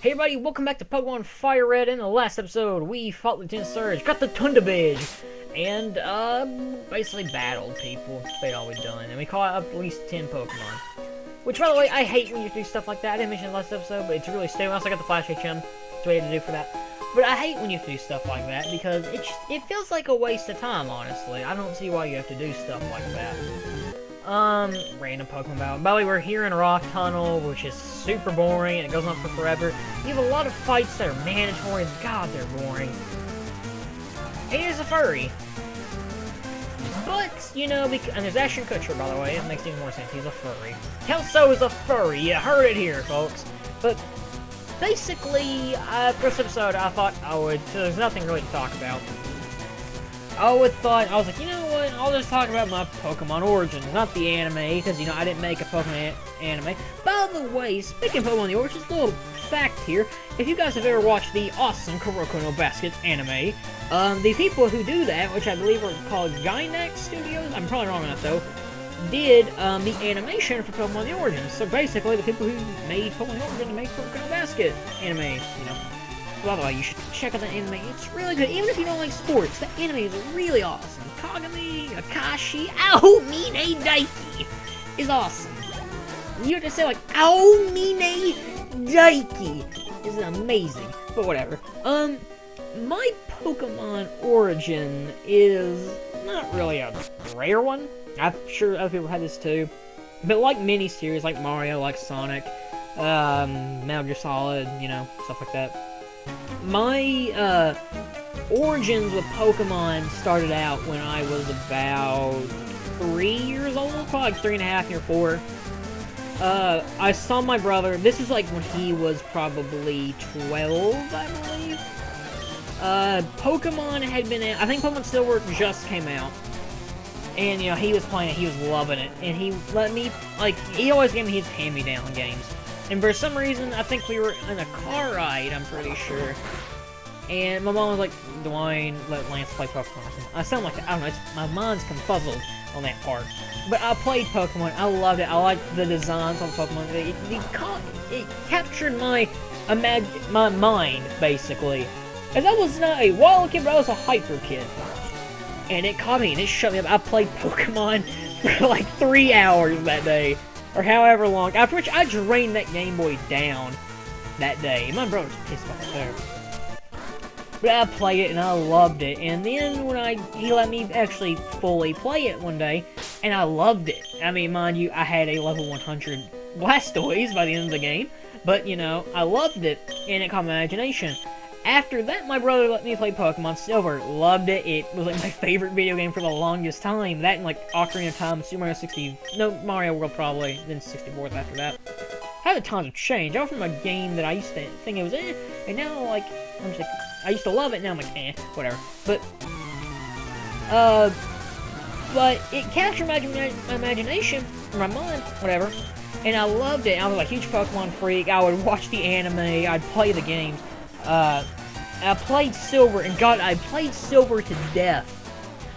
Hey everybody, welcome back to Pokemon Fire Red. In the last episode, we fought Lieutenant Surge, got the Tundabidge, and, basically battled people. That's about all we've done. And we caught up at least 10 Pokemon. Which, by the way, I hate when you do stuff like that. I didn't mention it last episode, but it's really stupid. I also got the Flash HM. That's what I had to do for that. But I hate when you have to do stuff like that, because it feels like a waste of time, honestly. I don't see why you have to do stuff like that. Random Pokemon battle. By the way, we're here in a rock tunnel, which is super boring, and it goes on for forever. You have a lot of fights that are mandatory, and god, they're boring. He is a furry. But, you know, and there's Ashton Kutcher, by the way, it makes even more sense, he's a furry. Kelso is a furry, you heard it here, folks. But, basically, first episode, I thought I would, so there's nothing really to talk about. I was like, you know what, I'll just talk about my Pokemon Origins, not the anime, because, you know, I didn't make a Pokemon anime. By the way, speaking of Pokemon the Origins, a little fact here, if you guys have ever watched the awesome Kuroko no Basket anime, the people who do that, which I believe are called Gainax Studios, I'm probably wrong on that though, did the animation for Pokemon the Origins. So basically, the people who made Pokemon the Origins made Kuroko no Basket anime, you know. By the way, you should check out the anime. It's really good. Even if you don't like sports, the anime is really awesome. Kagami, Akashi, Aomine Daiki is awesome. You have to say, like, Aomine Daiki is amazing. But whatever. My Pokemon origin is not really a rare one. I'm sure other people had this too. But like mini-series, like Mario, like Sonic, Metal Gear Solid, you know, stuff like that. My origins with Pokemon started out when I was about 3 years old, probably like 3.5 or 4. I saw my brother, this is like when he was probably 12, I believe. Pokemon had been out, I think Pokemon Silver just came out. And, you know, he was playing it, he was loving it. And he let me, like, he always gave me his hand-me-down games. And for some reason, I think we were in a car ride, I'm pretty sure. And my mom was like, Dwayne, let Lance play Pokemon or something. I sound like, I don't know, my mind's confuzzled on that part. But I played Pokemon, I loved it, I liked the designs on Pokemon. It captured my mind, basically. As I was not a wild kid, but I was a hyper kid. And it caught me, and it shut me up. I played Pokemon for like 3 hours that day. Or however long, after which I drained that Game Boy down that day. My brother was pissed about that too. But I played it and I loved it. And then when he let me actually fully play it one day, and I loved it. I mean, mind you, I had a level 100 Blastoise by the end of the game. But, you know, I loved it, and it caught my imagination. After that, my brother let me play Pokemon Silver. Loved it. It was like my favorite video game for the longest time. That and like Ocarina of Time, Super Mario 60, no, Mario World probably, then 64th after that. How the times have changed. I went from a game that I used to think it was and now like, I'm just like, I used to love it, now I'm like, whatever. But it captured my imagination, my mind, whatever. And I loved it. I was like a huge Pokemon freak. I would watch the anime, I'd play the games. I played Silver, and God, I played Silver to death.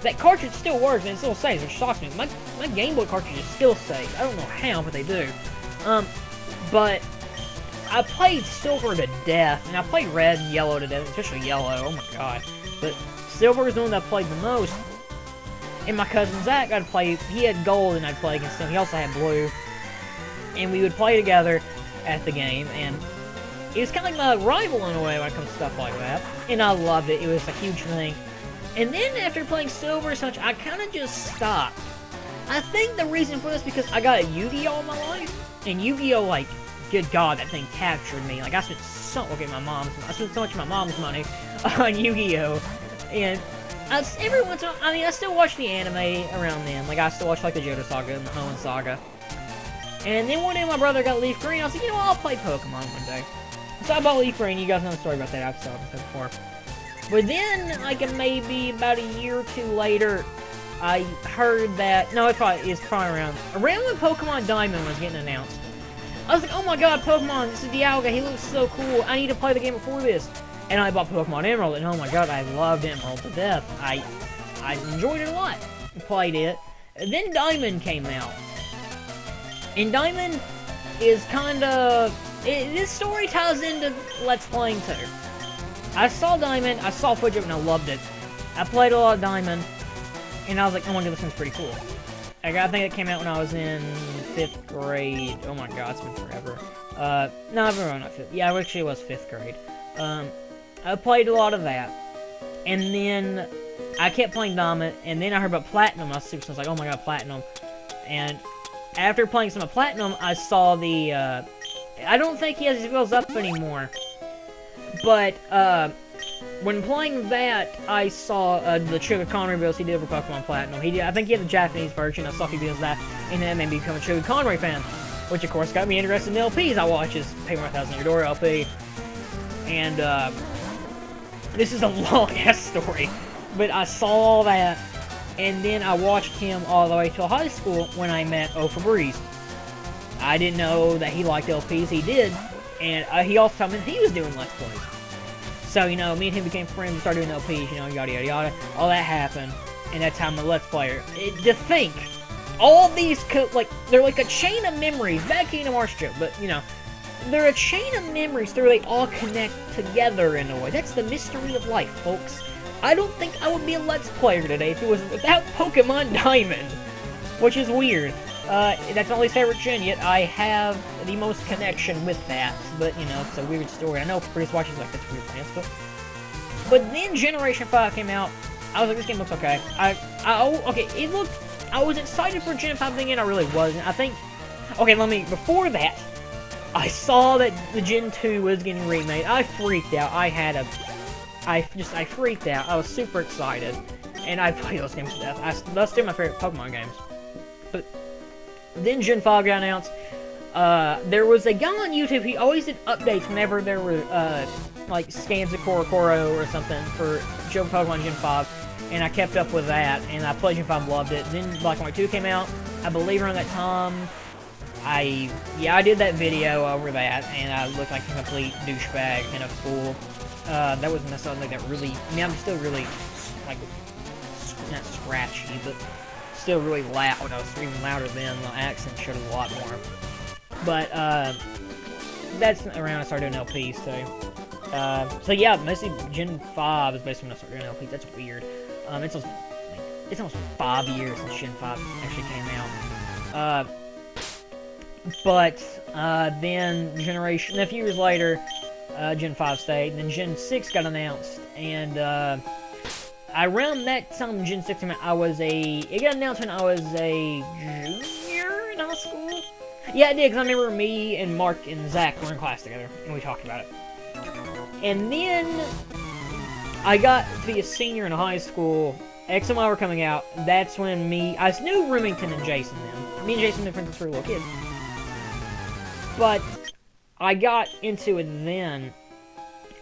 That cartridge still works, and it still saves, which shocks me. My Game Boy cartridge is still saved. I don't know how, but they do. But I played Silver to death, and I played Red and Yellow to death, especially Yellow, oh my god. But Silver is the one that I played the most. And my cousin Zach, I'd play, he had Gold, and I'd play against him. He also had Blue. And we would play together at the game, and it was kind of like my rival in a way when it comes to stuff like that. And I loved it. It was a huge thing. And then after playing Silver and such, I kind of just stopped. I think the reason for this is because I got a Yu-Gi-Oh! In my life. And Yu-Gi-Oh! Like, good God, that thing captured me. Like, I spent so much of my mom's money on Yu-Gi-Oh! And every once in a while, I mean, I still watch the anime around then. Like, I still watch, like, the Johto Saga and the Hoenn Saga. And then one day my brother got Leaf Green. I was like, you know what, I'll play Pokemon one day. So I bought Leaf Green, you guys know the story about that, I've told it before. But then, like maybe about a year or two later, I heard that, no, it's probably around when Pokemon Diamond was getting announced. I was like, oh my god, Pokemon, this is Dialga, he looks so cool, I need to play the game before this. And I bought Pokemon Emerald, and oh my god, I loved Emerald to death. I enjoyed it a lot. Played it. And then Diamond came out. And Diamond is kinda this story ties into Let's Playing too. I saw Diamond, I saw footage of it, and I loved it. I played a lot of Diamond, and I was like, oh my god, this one's pretty cool. I think it came out when I was in 5th grade. Oh my god, it's been forever. No, not 5th. Yeah, actually it was 5th grade. I played a lot of that. And then I kept playing Diamond, and then I heard about Platinum. I was like, oh my god, Platinum. And after playing some of Platinum, I saw the, I don't think he has his wheels up anymore. But, when playing that, I saw the Sugar Connery videos he did for Pokemon Platinum. I think he had the Japanese version. I saw a few videos of that, and that made me become a Sugar Connery fan. Which, of course, got me interested in LPs I watch. Is Paper 1000 Your Door LP. And, this is a long-ass story. But I saw all that, and then I watched him all the way till high school when I met O for Breeze. I didn't know that he liked LPs. He did. And he also told me he was doing Let's Plays. So, you know, me and him became friends, we started doing LPs, you know, yada yada yada. All that happened, and that's how I'm a Let's Player. To think, all these, they're like a chain of memories, bad Kingdom Hearts joke, but, you know, they're a chain of memories through they all connect together in a way. That's the mystery of life, folks. I don't think I would be a Let's Player today if it was without Pokemon Diamond, which is weird. That's my least favorite gen, yet I have the most connection with that. But, you know, it's a weird story. I know if Bruce watches like, that's weird, man. But then Generation 5 came out. I was like, this game looks okay. Okay, it looked... I was excited for Gen 5 thing, and I really wasn't. I think... Okay, before that, I saw that the Gen 2 was getting remade. I freaked out. I freaked out. I was super excited. And I played those games to death. That's still my favorite Pokemon games. But... Then Gen 5 got announced. There was a guy on YouTube, he always did updates whenever there were, like, scans of Korokoro or something for Pokemon Gen 5, and I kept up with that, and I played Gen 5 and loved it. Then Black and White 2 came out. I believe around that time, I did that video over that, and I looked like a complete douchebag and a fool. That wasn't necessarily that really, I mean, I'm still really, like, not scratchy, but still really loud. I was even louder then. The accent showed a lot more. But, that's around I started doing LPs, so yeah, mostly Gen 5 is basically when I started doing LPs. That's weird. It's almost 5 years since Gen 5 actually came out. Then a few years later, Gen 5 stayed, and then Gen 6 got announced, and, around that time Gen 6 came out, it got announced when I was a junior in high school. Yeah, it did, because I remember me and Mark and Zach were in class together, and we talked about it. And then, I got to be a senior in high school, X and Y were coming out, that's when I knew Remington and Jason then. Me and Jason were friends since we were little kids. But, I got into it then,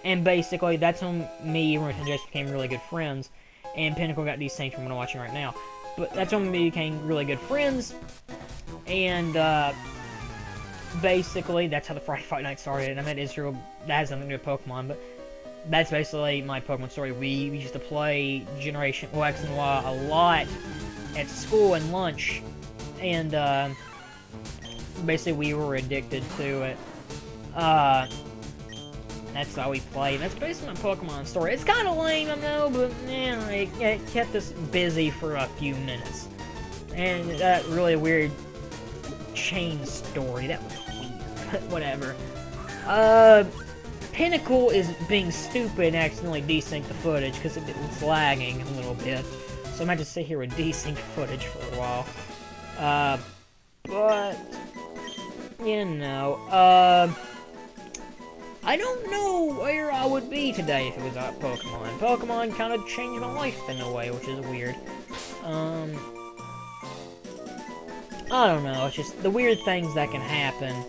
and basically, that's when me, Remington, and Jason became really good friends. And Pinnacle got desynced from what I'm watching right now. But that's when we became really good friends. And, basically, that's how the Friday Fight Night started. And I met Israel. That has nothing to do with Pokemon, but that's basically my Pokemon story. We used to play Generation X and Y a lot at school and lunch. And, basically, we were addicted to it. That's how we played. That's basically my Pokemon story. It's kind of lame, I know, but it kept us busy for a few minutes. And that really weird chain story. That was weird. Whatever. Pinnacle is being stupid and accidentally desynced the footage because it was lagging a little bit. So I might just sit here with desynced footage for a while. But you know, I don't know where I would be today if it was not Pokemon. Pokemon kind of changed my life in a way, which is weird. I don't know, it's just the weird things that can happen.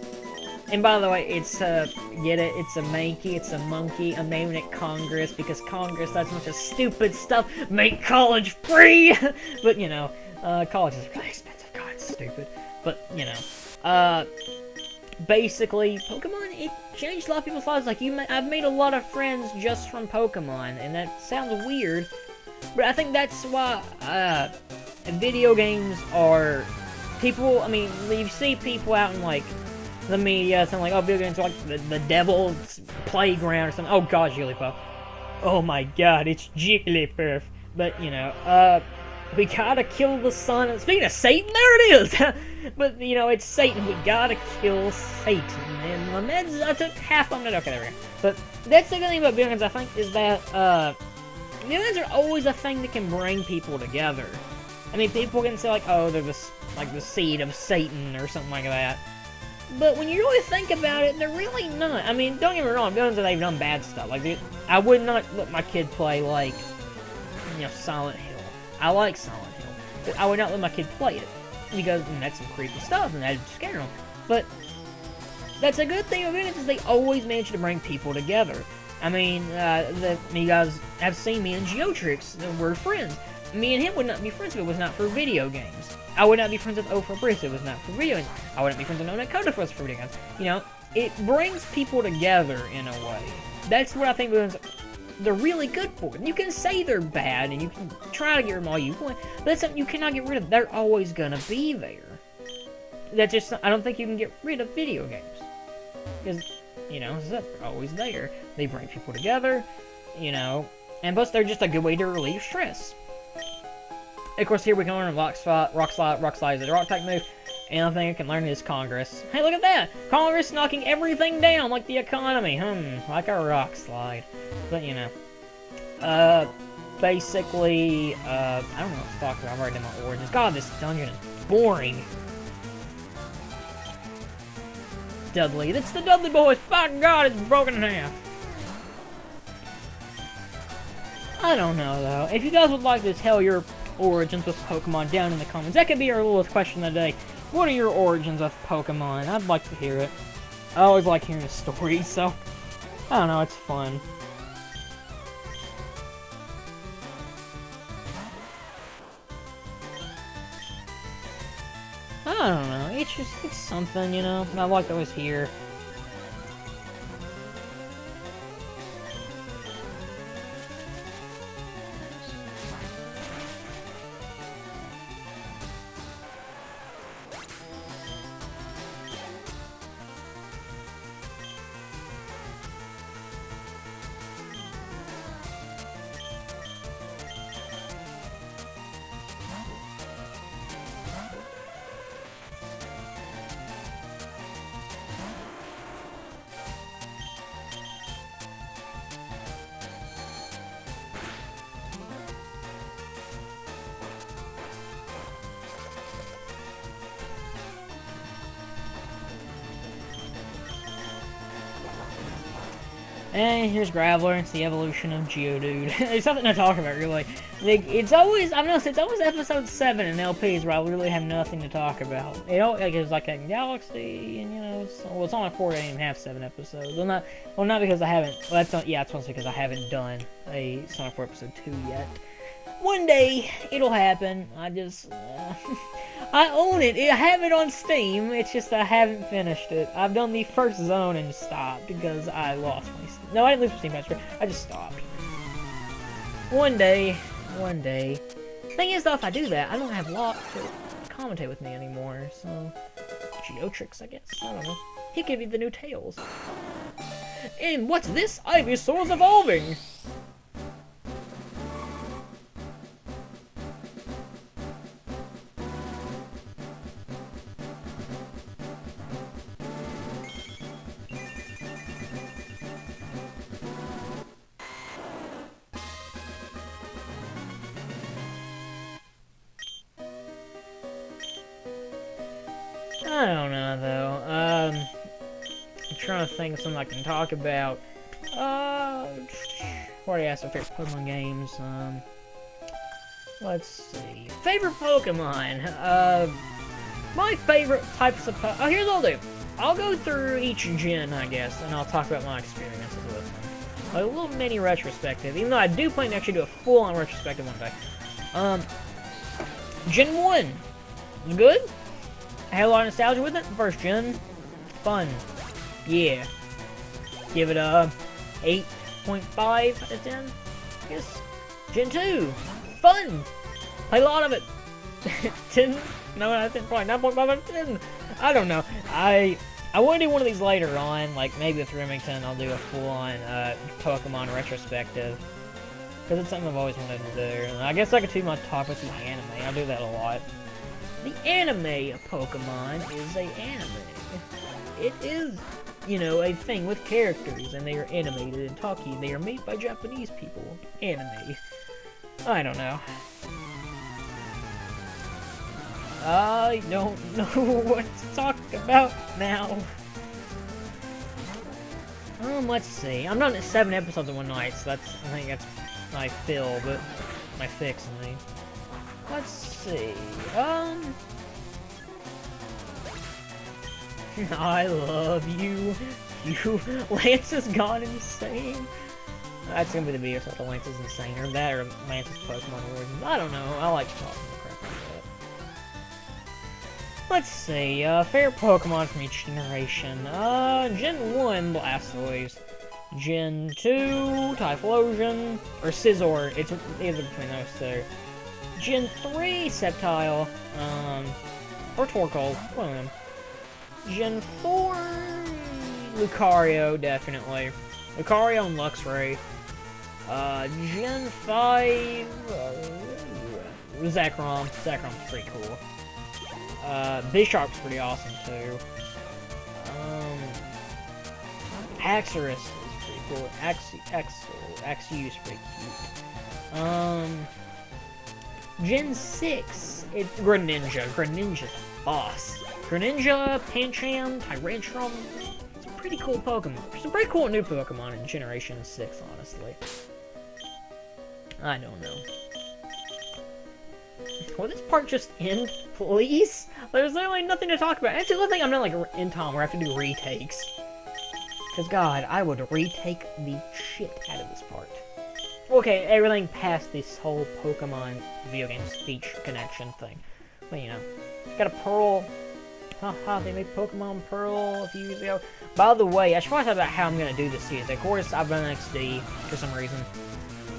And by the way, it's get it? It's a Mankey, it's a monkey. I'm naming it Congress because Congress does a bunch of stupid stuff. Make college free! But, you know, college is really expensive. God, it's stupid. But, you know, basically, Pokemon, it changed a lot of people's lives. Like, I've made a lot of friends just from Pokemon, and that sounds weird, but I think that's why, video games are, people, I mean, you see people out in, like, the media, something like, oh, video games are like the devil's playground or something. Oh god, Jigglypuff. Oh my god, it's Jigglypuff. But, you know, we gotta kill the sun. Speaking of Satan, there it is! But, you know, it's Satan. We gotta kill Satan. And my meds, I took half on it. Okay, there we go. But that's the good thing about video games, I think, is that, video games are always a thing that can bring people together. I mean, people can say, like, oh, they're like the seed of Satan or something like that. But when you really think about it, they're really not. I mean, don't get me wrong, video games, they've done bad stuff. Like, I would not let my kid play, like, you know, Silent Hill. I like Silent Hill, but I would not let my kid play it, because that's some creepy stuff, and that'd scare them. But that's a good thing about it, is they always manage to bring people together. I mean, you guys have seen me and Geotrix, we're friends. Me and him would not be friends if it was not for video games. I would not be friends with Ofra Briss if it was not for video games. I wouldn't be friends with No Dakota if it was for video games. You know, it brings people together in a way. That's what I think video games, they're really good for. You can say they're bad, and you can try to get rid of them all you want, but that's something you cannot get rid of. They're always gonna be there. That's just, I don't think you can get rid of video games. Because, you know, they're always there. They bring people together, you know, and plus they're just a good way to relieve stress. Of course, here we can learn Rock Slide is a rock type move. And I think I can learn is Congress. Hey, look at that! Congress knocking everything down, like the economy. Like a rock slide. But, you know. Basically, I don't know what to talk about. I'm writing down my origins. God, this dungeon is boring. Dudley. It's the Dudley Boys! By God, it's broken in half. I don't know, though. If you guys would like to tell your origins with Pokemon down in the comments, that could be our little question of the day. What are your origins with Pokemon? I'd like to hear it. I always like hearing the stories, so I don't know, it's fun. I don't know, it's something, you know. I like to always hear. And here's Graveler, it's the evolution of Geodude. There's something to talk about, really. Like, it's always, I've noticed, it's always episode 7 in LPs where I really have nothing to talk about. It's like a Galaxy, and, you know, it's on a 4, I didn't even have 7 episodes. Well, not because I haven't, well, that's mostly because I haven't done a Sonic 4 episode 2 yet. One day, it'll happen. I own it. I have it on Steam. It's just I haven't finished it. I've done the first zone and stopped because I lost my Steam. No, I didn't lose my Steam password. I just stopped. One day. Thing is, though, if I do that, I don't have Locke to commentate with me anymore. So, Geotrix, I guess. I don't know. He could be the new Tails. And what's this? Ivysaur's evolving. I don't know, though. I'm trying to think of something I can talk about. Already asked my favorite Pokemon games. Let's see. Favorite Pokemon? My favorite types of Pokemon. Oh, here's what I'll do. I'll go through each gen, I guess, and I'll talk about my experiences with them. A little mini retrospective, even though I do plan to actually do a full-on retrospective one day. Gen 1. Good. I had a lot of nostalgia with it. First gen. Fun. Yeah. Give it a 8.5 out of 10. I guess. Gen 2. Fun. Play a lot of it. 10. No, I think probably 9.5 out of 10. I don't know. I want to do one of these later on, like maybe with Remington, I'll do a full-on Pokemon retrospective. Because it's something I've always wanted to do. And I guess I could do my talk with the anime. I'll do that a lot. The anime of Pokemon is a anime. It is, you know, a thing with characters, and they are animated and talky. They are made by Japanese people. Anime. I don't know. I don't know what to talk about now. Let's see. I'm done at 7 episodes in one night, so I think that's my fill, but my fix, I mean. Let's see. I love you. Lance has gone insane. That's gonna be the video, so Lance is insane, or that, or Lance's Pokemon Origins. I don't know. I like talking crap like that. Let's see, favorite Pokemon from each generation. Gen 1, Blastoise. Gen 2, Typhlosion. Or Scizor, it's either between those two. Gen 3, Sceptile. Or Torkoal, one of them. Gen 4, Lucario, definitely. Lucario and Luxray. Gen 5, Zekrom. Zekrom's pretty cool. Bisharp's pretty awesome too. Haxorus is pretty cool. Axew's pretty cute. Gen 6, it's Greninja. Greninja's a boss. Greninja, Pancham, Tyrantrum. It's a pretty cool Pokemon. It's a pretty cool new Pokemon in Generation 6, honestly. I don't know. Will this part just end, please? There's literally nothing to talk about. That's the only thing I'm not like in time where I have to do retakes. Because God, I would retake the shit out of this part. Okay, everything past this whole Pokemon video game speech connection thing. But you know, got a Pearl. Haha, they made Pokemon Pearl a few years ago. By the way, I should probably talk about how I'm gonna do this series. Of course, I've done XD for some reason.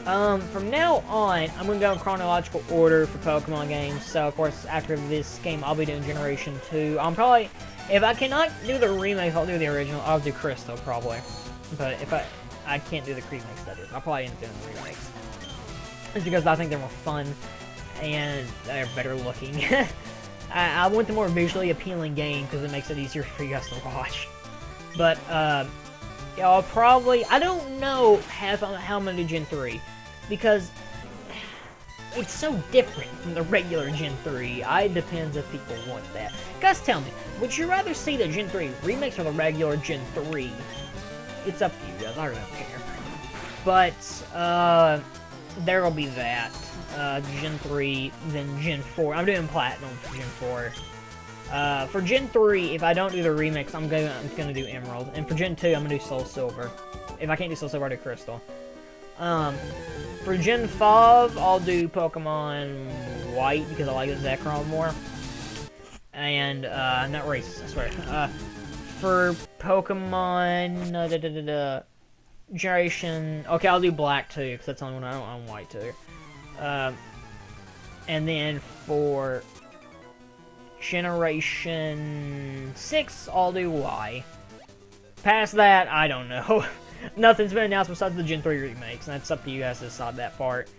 From now on, I'm going to go in chronological order for Pokemon games. So, of course, after this game, I'll be doing Generation 2. I'm probably, if I cannot do the remakes, I'll do the original. I'll do Crystal, probably. But if I can't do the remakes, that is. I'll probably end up doing the remakes. It's because I think they're more fun, and they're better looking. I want the more visually appealing game, because it makes it easier for you guys to watch. But, I'll probably, I don't know how I'm going to do Gen 3, because it's so different from the regular Gen 3. It depends if people want that. Guys, tell me, would you rather see the Gen 3 remakes or the regular Gen 3? It's up to you guys, I really don't care. But, there will be that. Gen 3, then Gen 4. I'm doing Platinum for Gen 4. For Gen 3, if I don't do the remix, I'm gonna do Emerald. And for Gen 2, I'm gonna do Soul Silver. If I can't do Soul Silver, I'll do Crystal. For Gen 5, I'll do Pokemon White, because I like Zekrom more. And, I'm not racist, I swear. For Pokemon, Generation... Okay, I'll do Black too, because that's the only one I don't own White too. And then for Generation 6, I'll do Y. Past that, I don't know. Nothing's been announced besides the Gen 3 remakes, and that's up to you guys to decide that part.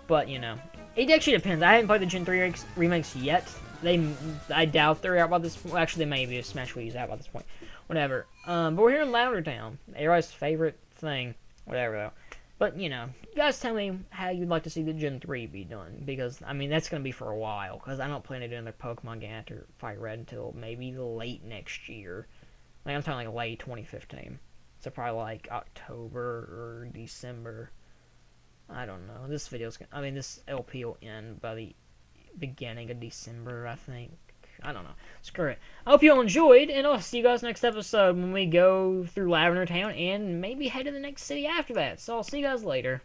But, you know, it actually depends. I haven't played the Gen 3 remakes yet. I doubt they're out by this point. Well, actually, they may be. Smash Wii's out by this point. Whatever. But we're here in Lavender Town. Everybody's favorite thing. Whatever, though. But, you know, you guys tell me how you'd like to see the Gen 3 be done. Because, I mean, that's going to be for a while. Because I don't plan to do another Pokemon game after Fire Red until maybe late next year. Like, I'm talking like late 2015. So probably like October or December. I don't know. This video's gonna, I mean, this LP will end by the beginning of December, I think. I don't know. Screw it. I hope you all enjoyed, and I'll see you guys next episode when we go through Lavender Town and maybe head to the next city after that. So I'll see you guys later.